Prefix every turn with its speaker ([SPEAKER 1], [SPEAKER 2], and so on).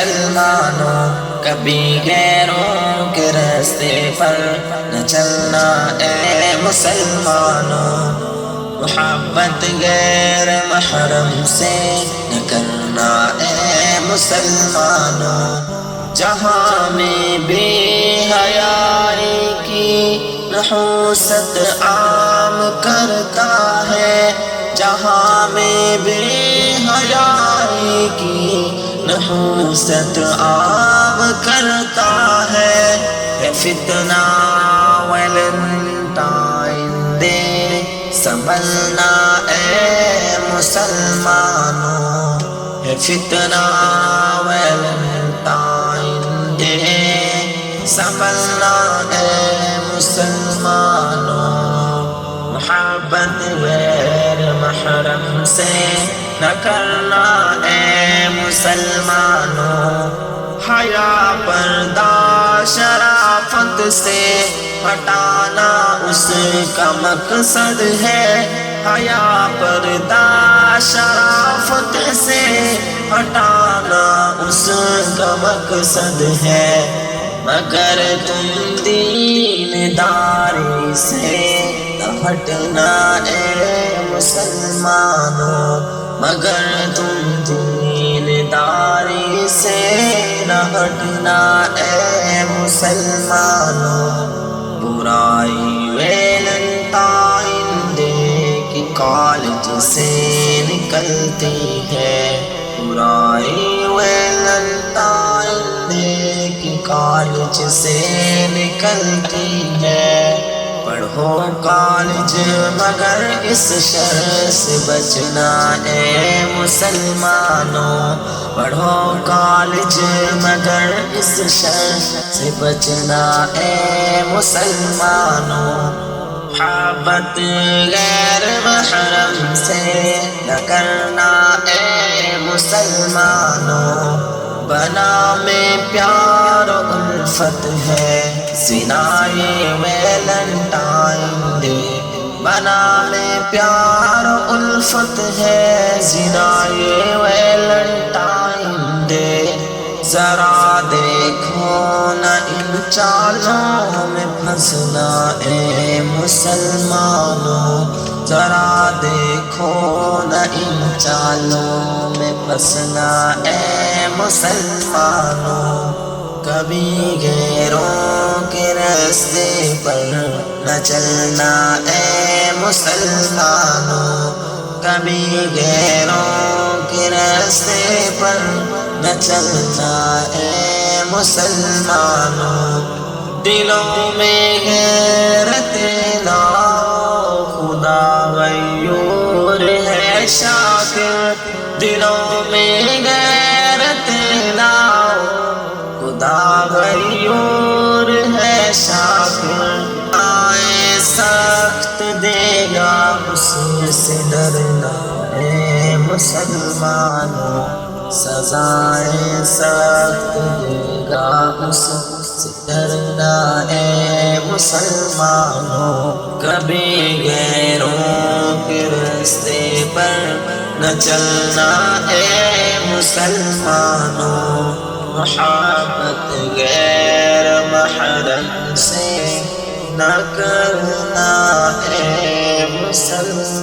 [SPEAKER 1] مسلمانوں، کبھی غیروں کے راستے پر نہ چلنا اے مسلمانوں، محبت غیر محرم سے نہ کرنا اے مسلمانوں، جہاں میں بے حیائی کی نحوست عام کرتا ہے، جہاں میں بے حیائی کی نحوست عام کرتا ہے فتنہ ویلنٹائن ڈے سنبھلنا اے مسلمانوں، ہے فتنہ ویلنٹائن ڈے سنبھلنا اے مسلمانوں، محبت غیر محرم سے نہ کرنا اے مسلمانوں، حیا پردہ شرافت سے ہٹانا اس کا مقصد ہے، حیا پردہ شرافت سے ہٹانا اس کا مقصد ہے، مگر تم دین داری سے نہ ہٹنا اے مسلمانوں، مگر تم دین داری سے نہ ہٹنا اے مسلمانوں، برائی ویلنٹائن ڈے کی کالج سے نکلتی ہے، برائی ویلنٹائن ڈے کی کالج سے نکلتی ہے، پڑھو کالج مگر اس شر سے بچنا اے مسلمانوں، پڑھو کالج مگر اس شر سے بچنا اے مسلمانوں، محبت غیر محرم سے نہ کرنا اے مسلمانوں، بنا میں پیار و الفت ہے زنا یہ ویلنٹائن ڈے، بنا میں پیار و الفت ہے زنا یہ ویلنٹائن ڈے، ذرا دیکھو نہ ان چالوں میں پھنسنا اے مسلمانوں، ذرا دیکھو نہ ان چالوں میں پھنسنا اے مسلمانوں، کبھی غیروں کے راستے پر نہ چلنا اے مسلمانوں، کبھی غیروں کے راستے پر نہ چلنا اے مسلمانوں، دلوں میں غیرت لاؤ خدا غیور ہے شاکر، دلوں میں غیرت لاؤ خدا غیور ہے شاکر، آئے سخت دے گا اس سے ڈرنا اے مسلمانوں، سزائیں سخت دے گا اس سے ڈرنا اے مسلمانوں، کبھی غیروں کے راستے پر نہ چلنا اے مسلمانوں، محبت غیر محرم سے نہ کرنا اے مسلمانوں۔